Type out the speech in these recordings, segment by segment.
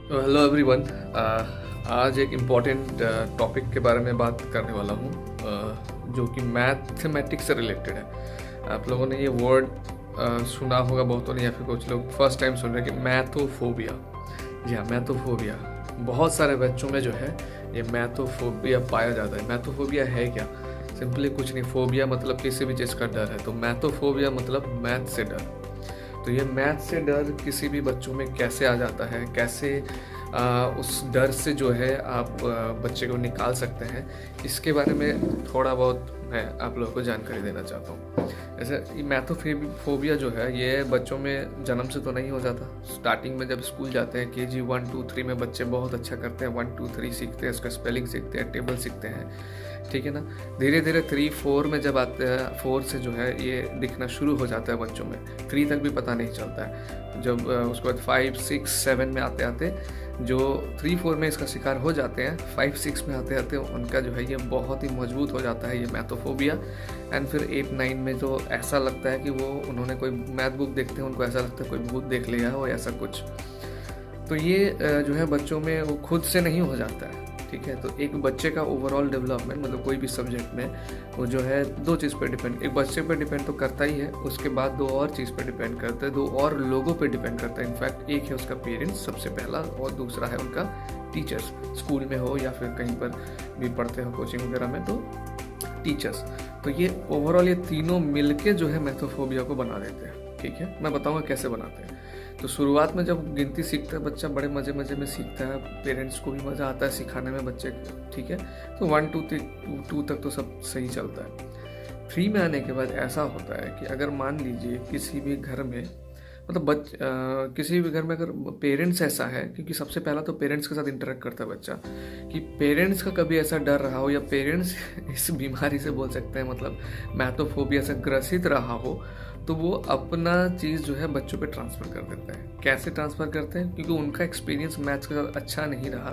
Hello everyone. आज एक important topic के बारे में बात करने वाला हूँ, जो कि मैथमेटिक्स से रिलेटेड है। आप लोगों ने ये वर्ड सुना होगा बहुतों ने, या फिर कुछ लोग फर्स्ट टाइम सुन रहे हैं कि मैथोफोबिया। जी हाँ, मैथोफोबिया बहुत सारे बच्चों में जो है ये मैथोफोबिया पाया जाता है। मैथोफोबिया है क्या? सिंपली कुछ नहीं, फोबिया मतलब किसी भी चीज़ का डर है, तो मैथोफोबिया मतलब मैथ से डर। तो ये मैथ से डर किसी भी बच्चों में कैसे आ जाता है, कैसे उस डर से जो है आप बच्चे को निकाल सकते हैं, इसके बारे में थोड़ा बहुत मैं आप लोगों को जानकारी देना चाहता हूँ। जैसे ये मैथोफोबिया जो है ये बच्चों में जन्म से तो नहीं हो जाता। स्टार्टिंग में जब स्कूल जाते हैं KG 1 2 3 में बच्चे बहुत अच्छा करते हैं, 1 2 3 सीखते हैं, उसका स्पेलिंग सीखते हैं, टेबल सीखते हैं, ठीक है ना। धीरे धीरे 3 4 में जब आते हैं, 4 से जो है ये दिखना शुरू हो जाता है बच्चों में। 3 तक भी पता नहीं चलता है। जब उसके बाद 5 6 7 में आते आते जो 3 4 में इसका शिकार हो जाते हैं, 5 6 में आते आते उनका जो है ये बहुत ही मजबूत हो जाता है ये मैथोफोबिया। एंड फिर 8 9 में जो ऐसा लगता है कि वो उन्होंने कोई मैथ बुक देखते हैं, उनको ऐसा लगता है कोई भूत देख लिया है और ऐसा कुछ। तो ये जो है बच्चों में वो खुद से नहीं हो जाता है, ठीक है। तो एक बच्चे का ओवरऑल डेवलपमेंट मतलब कोई भी सब्जेक्ट में वो जो है दो चीज़ पे डिपेंड, एक बच्चे पे डिपेंड तो करता ही है, उसके बाद दो और चीज़ पे डिपेंड करता है, दो और लोगों पे डिपेंड करता है। इनफैक्ट एक है उसका पेरेंट्स सबसे पहला, और दूसरा है उनका टीचर्स, स्कूल में हो या फिर कहीं पर भी पढ़ते हो कोचिंग वगैरह में, तो टीचर्स। तो ये ओवरऑल ये तीनों मिलके जो है मैथोफोबिया को बना देते हैं, ठीक है। मैं बताऊंगा कैसे बनाते हैं। तो शुरुआत में जब गिनती सीखता है बच्चा, बड़े मज़े मज़े में सीखता है, पेरेंट्स को भी मज़ा आता है सिखाने में बच्चे को, ठीक है। तो 1 2 2 तक तो सब सही चलता है। 3 में आने के बाद ऐसा होता है कि अगर मान लीजिए किसी भी घर में मतलब किसी भी घर में अगर पेरेंट्स ऐसा है, क्योंकि सबसे पहला तो पेरेंट्स के साथ इंटरेक्ट करता है बच्चा, कि पेरेंट्स का कभी ऐसा डर रहा हो या पेरेंट्स इस बीमारी से बोल सकते हैं मतलब मैथोफोबिया से ग्रसित रहा हो, तो वो अपना चीज़ जो है बच्चों पे ट्रांसफ़र कर देता है। कैसे ट्रांसफ़र करते हैं? क्योंकि उनका एक्सपीरियंस मैथ्स के साथ अच्छा नहीं रहा,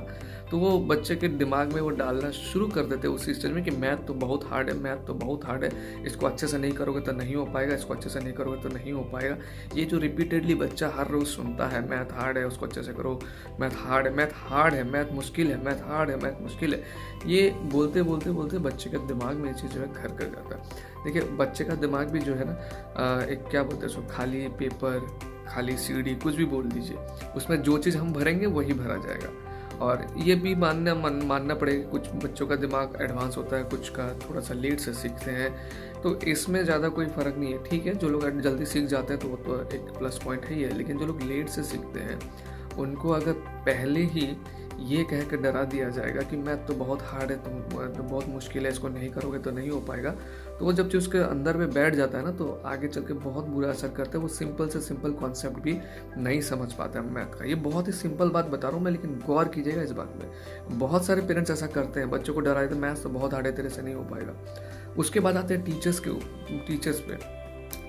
तो वो बच्चे के दिमाग में वो डालना शुरू कर देते हैं उसी स्टेज में कि मैथ तो बहुत हार्ड है, मैथ तो बहुत हार्ड है, इसको अच्छे से नहीं करोगे तो नहीं हो पाएगा, इसको अच्छे से नहीं करोगे तो नहीं हो पाएगा। ये जो रिपीटेडली बच्चा हर रोज़ सुनता है, मैथ हार्ड है, उसको अच्छे से करो, मैथ हार्ड है, मैथ हार्ड है, मैथ मुश्किल है, मैथ हार्ड है, मैथ मुश्किल है, ये बोलते बोलते बोलते बच्चे के दिमाग में ये चीज़ जो है घर कर जाता है। देखिए बच्चे का दिमाग भी जो है ना, एक क्या बोलते हैं उसको, खाली पेपर, खाली सीढ़ी, कुछ भी बोल दीजिए, उसमें जो चीज़ हम भरेंगे वही भरा जाएगा। और ये भी मानना पड़ेगा, कुछ बच्चों का दिमाग एडवांस होता है, कुछ का थोड़ा सा लेट से सीखते हैं, तो इसमें ज़्यादा कोई फ़र्क नहीं है, ठीक है। जो लोग जल्दी सीख जाते हैं तो वो तो एक प्लस पॉइंट है ही है, लेकिन जो लोग लेट से सीखते हैं उनको अगर पहले ही ये कह कर डरा दिया जाएगा कि मैथ तो बहुत हार्ड है, तो बहुत मुश्किल है, इसको नहीं करोगे तो नहीं हो पाएगा, तो वो जब चीज़ उसके अंदर में बैठ जाता है ना, तो आगे चल के बहुत बुरा असर करता है। वो सिंपल से सिंपल कॉन्सेप्ट भी नहीं समझ पाता है मैथ का। ये बहुत ही सिंपल बात बता रहा हूँ मैं, लेकिन गौर कीजिएगा इस बात में। बहुत सारे पेरेंट्स ऐसा करते हैं, बच्चों को डरा देते हैं मैथ तो बहुत हार्ड है, तेरे से नहीं हो पाएगा। उसके बाद आते हैं टीचर्स पे।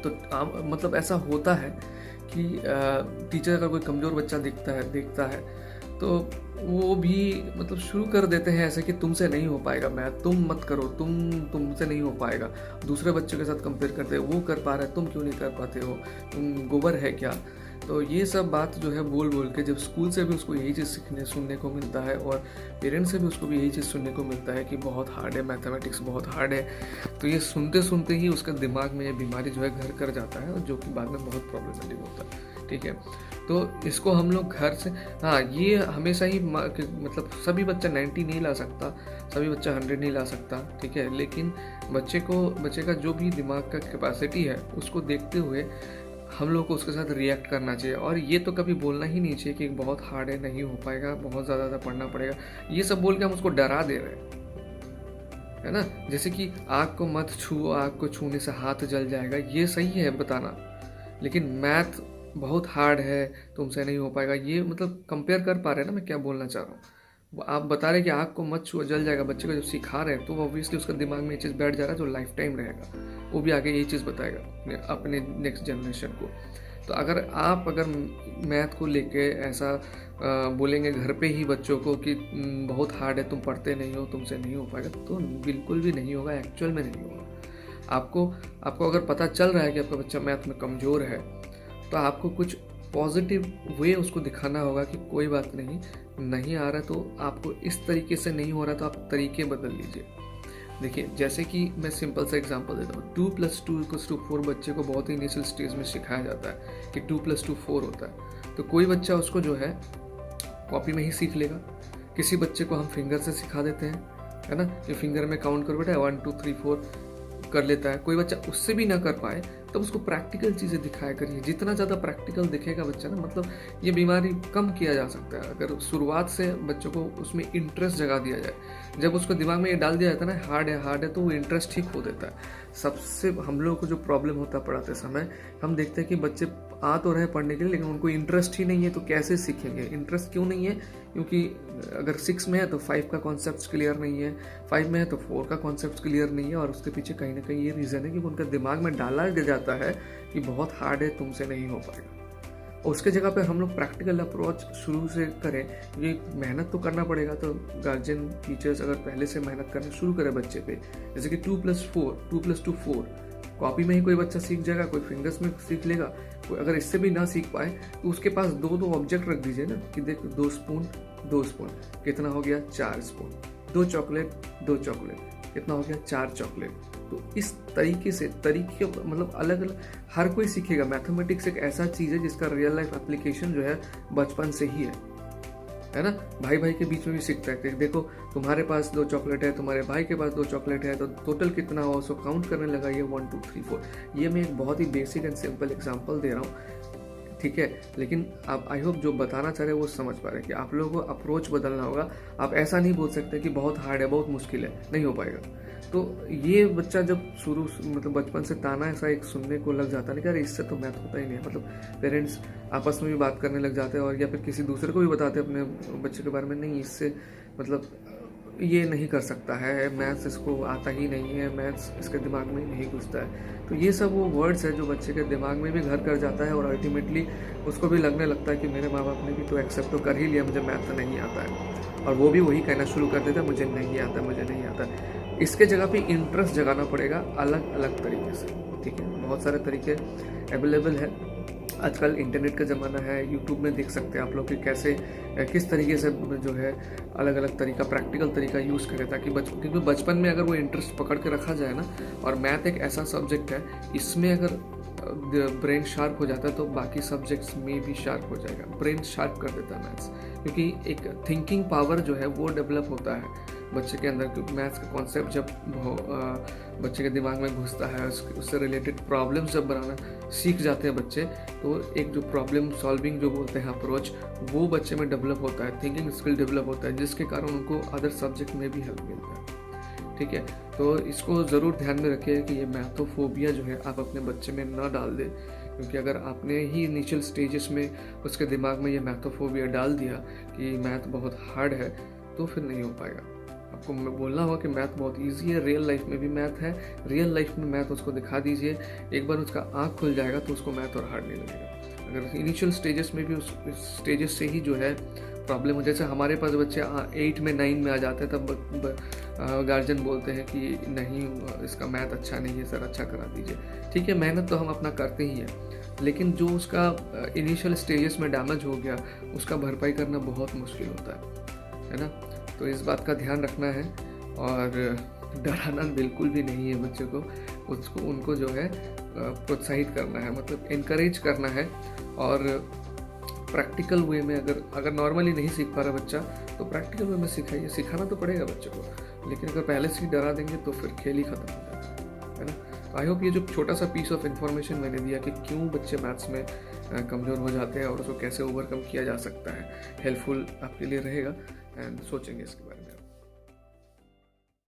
तो मतलब ऐसा होता है कि टीचर का कोई कमज़ोर बच्चा देखता है तो वो भी मतलब शुरू कर देते हैं ऐसे कि तुमसे नहीं हो पाएगा मैथ, तुम मत करो, तुमसे नहीं हो पाएगा। दूसरे बच्चों के साथ कंपेयर करते हैं, वो कर पा रहा है, तुम क्यों नहीं कर पाते हो, तुम गोबर है क्या। तो ये सब बात जो है बोल बोल के जब स्कूल से भी उसको यही चीज़ सुनने को मिलता है, और पेरेंट्स से भी उसको भी यही चीज़ सुनने को मिलता है कि बहुत हार्ड है, मैथमेटिक्स बहुत हार्ड है, तो ये सुनते सुनते ही उसके दिमाग में ये बीमारी जो है घर कर जाता है, और जो कि बाद में बहुत प्रॉब्लमेटिक होता है, ठीक है। तो इसको हम लोग घर से, हाँ ये हमेशा ही मतलब सभी बच्चा 90 नहीं ला सकता, सभी बच्चा 100 नहीं ला सकता, ठीक है। लेकिन बच्चे का जो भी दिमाग का कैपेसिटी है उसको देखते हुए हम लोग को उसके साथ रिएक्ट करना चाहिए। और ये तो कभी बोलना ही नहीं चाहिए कि बहुत हार्ड है, नहीं हो पाएगा, बहुत ज़्यादा पढ़ना पड़ेगा, ये सब बोल के हम उसको डरा दे रहे हैं, है ना। जैसे कि आग को मत छुओ, आग को छूने से हाथ जल जाएगा, ये सही है बताना, लेकिन मैथ बहुत हार्ड है, तुमसे नहीं हो पाएगा, ये मतलब कंपेयर कर पा रहे हैं ना मैं क्या बोलना चाह रहा हूँ। आप बता रहे कि आग को मत छुओ जल जाएगा, बच्चे को जब सिखा रहे हैं तो ऑब्वियसली उसका दिमाग में ये चीज़ बैठ जा रहा है जो लाइफ टाइम रहेगा, वो भी आगे यही चीज़ बताएगा अपने नेक्स्ट जनरेशन को। तो अगर मैथ को लेके ऐसा बोलेंगे घर पे ही बच्चों को कि बहुत हार्ड है, तुम पढ़ते नहीं हो, तुमसे नहीं हो पाएगा, तो बिल्कुल भी नहीं होगा, एक्चुअल में नहीं होगा। आपको अगर पता चल रहा है कि आपका बच्चा मैथ में कमज़ोर है, तो आपको कुछ पॉजिटिव वे उसको दिखाना होगा कि कोई बात नहीं, नहीं आ रहा तो आपको इस तरीके से नहीं हो रहा तो आप तरीके बदल लीजिए। देखिए, जैसे कि मैं सिंपल सा एग्जांपल देता हूँ, 2 + 2 = 4 बच्चे को बहुत ही इनिशियल स्टेज में सिखाया जाता है कि 2 + 2 4 होता है। तो कोई बच्चा उसको जो है कॉपी में ही सीख लेगा, किसी बच्चे को हम फिंगर से सिखा देते हैं, है ना, कि फिंगर में काउंट करो बेटा, 1 2 3 4 कर लेता है। कोई बच्चा उससे भी ना कर पाए तब उसको प्रैक्टिकल चीज़ें दिखाया करिए। जितना ज़्यादा प्रैक्टिकल दिखेगा बच्चा ना, मतलब ये बीमारी कम किया जा सकता है अगर शुरुआत से बच्चों को उसमें इंटरेस्ट जगा दिया जाए। जब उसको दिमाग में ये डाल दिया जाता है ना हार्ड है तो वो इंटरेस्ट ठीक हो देता है। सबसे हम लोगों को जो प्रॉब्लम होता है पढ़ाते समय, हम देखते हैं कि बच्चे आ तो रहे पढ़ने के लिए लेकिन उनको इंटरेस्ट ही नहीं है, तो कैसे सीखेंगे? इंटरेस्ट क्यों नहीं है? क्योंकि अगर 6 में है तो 5 का कॉन्सेप्ट क्लियर नहीं है, 5 में है तो 4 का कॉन्सेप्ट क्लियर नहीं है, और उसके पीछे कहीं ना कहीं ये रीज़न है कि उनका दिमाग में डाला जाता है कि बहुत हार्ड है, तुमसे नहीं हो पाएगा। और उसके जगह पे हम लोग प्रैक्टिकल अप्रोच शुरू से करें। ये मेहनत तो करना पड़ेगा, तो गार्जियन टीचर्स अगर पहले से मेहनत करना शुरू करें बच्चे पे, जैसे कि 2 + 4 2 + 2 4 कॉपी में ही कोई बच्चा सीख जाएगा, कोई फिंगर्स में सीख लेगा। कोई अगर इससे भी ना सीख पाए तो उसके पास 2 ऑब्जेक्ट रख दीजिए ना, कि देख 2 स्पून 2 स्पून कितना हो गया, 4 स्पून, 2 चॉकलेट 2 चॉकलेट कितना हो गया, 4 चॉकलेट। तो इस तरीके मतलब अलग अलग हर कोई सीखेगा। मैथमेटिक्स एक ऐसा चीज़ है जिसका रियल लाइफ एप्लीकेशन जो है बचपन से ही है ना। भाई भाई के बीच में भी सीखता है कि देखो तुम्हारे पास 2 चॉकलेट है, तुम्हारे भाई के पास 2 चॉकलेट है, तो टोटल कितना हो उसको काउंट करने लगा, ये 1 2 3 4। ये मैं एक बहुत ही बेसिक एंड सिंपल एग्जांपल दे रहा हूँ, ठीक है, लेकिन आप आई होप जो बताना चाह रहे हैं वो समझ पा रहे हैं कि आप लोगों को अप्रोच बदलना होगा। आप ऐसा नहीं बोल सकते कि बहुत हार्ड है, बहुत मुश्किल है, नहीं हो पाएगा। तो ये बच्चा जब शुरू मतलब बचपन से ताना ऐसा एक सुनने को लग जाता है कि यार इससे तो मैथ होता ही नहीं है, मतलब पेरेंट्स आपस में भी बात करने लग जाते हैं और या फिर किसी दूसरे को भी बताते हैं अपने बच्चे के बारे में, नहीं इससे मतलब ये नहीं कर सकता है, मैथ्स इसको आता ही नहीं है, मैथ्स इसके दिमाग में नहीं घुसता है। तो ये सब वो वर्ड्स है जो बच्चे के दिमाग में भी घर कर जाता है और अल्टीमेटली उसको भी लगने लगता है कि मेरे माँ बाप ने भी तो एक्सेप्ट तो कर ही लिया, मुझे मैथ नहीं आता है, और वो भी वही कहना शुरू कर देता है, मुझे नहीं आता, मुझे नहीं आता। इसके जगह पे इंटरेस्ट जगाना पड़ेगा अलग अलग तरीके से, ठीक है। बहुत सारे तरीके अवेलेबल है, आजकल इंटरनेट का ज़माना है, यूट्यूब में देख सकते हैं आप लोग कि कैसे किस तरीके से जो है अलग अलग तरीका, प्रैक्टिकल तरीका यूज़ करें, ताकि क्योंकि बचपन में अगर वो इंटरेस्ट पकड़ के रखा जाए ना, और मैथ एक ऐसा सब्जेक्ट है, इसमें अगर ब्रेन शार्प हो जाता है तो बाकी सब्जेक्ट्स में भी शार्प हो जाएगा। ब्रेन शार्प कर देता है मैथ्स, क्योंकि एक थिंकिंग पावर जो है वो डेवलप होता है बच्चे के अंदर, क्योंकि मैथ्स का कॉन्सेप्ट जब बच्चे के दिमाग में घुसता है, उससे रिलेटेड प्रॉब्लम्स जब बनाना सीख जाते हैं बच्चे, तो एक जो प्रॉब्लम सॉल्विंग जो बोलते हैं अप्रोच, वो बच्चे में डेवलप होता है, थिंकिंग स्किल डेवलप होता है, जिसके कारण उनको अदर सब्जेक्ट में भी हेल्प मिलता है, ठीक है। तो इसको ज़रूर ध्यान में रखिए कि ये मैथोफोबिया जो है आप अपने बच्चे में ना डाल दें, क्योंकि अगर आपने ही इनिशियल स्टेजेस में उसके दिमाग में ये मैथोफोबिया डाल दिया कि मैथ बहुत हार्ड है, तो फिर नहीं हो पाएगा। आपको बोलना होगा कि मैथ बहुत इजी है, रियल लाइफ में भी मैथ है, रियल लाइफ में मैथ उसको दिखा दीजिए, एक बार उसका आँख खुल जाएगा तो उसको मैथ और हार्ड नहीं लगेगा। अगर इनिशियल स्टेजेस में भी उस स्टेजेस से ही जो है प्रॉब्लम हो, जैसे हमारे पास बच्चे 8 में 9 में आ जाते हैं, तब गार्जियन बोलते हैं कि नहीं इसका मैथ अच्छा नहीं है सर, अच्छा करा दीजिए। ठीक है, मेहनत तो हम अपना करते ही हैं, लेकिन जो उसका इनिशियल स्टेजेस में डैमेज हो गया उसका भरपाई करना बहुत मुश्किल होता है ना। तो इस बात का ध्यान रखना है और डराना बिल्कुल भी नहीं है बच्चों को, उनको जो है प्रोत्साहित करना है, मतलब इनकरेज करना है। और प्रैक्टिकल वे में अगर नॉर्मली नहीं सीख पा रहा बच्चा तो प्रैक्टिकल वे में सिखाइए, सिखाना तो पड़ेगा बच्चों को, लेकिन अगर पहले से ही डरा देंगे तो फिर खेल ही खत्म हो जाएगा, है ना। आई होप ये जो छोटा सा पीस ऑफ इन्फॉर्मेशन मैंने दिया कि क्यों बच्चे मैथ्स में कमज़ोर हो जाते हैं और उसको कैसे ओवरकम किया जा सकता है, हेल्पफुल आपके लिए रहेगा एंड सोचेंगे इसके बारे में।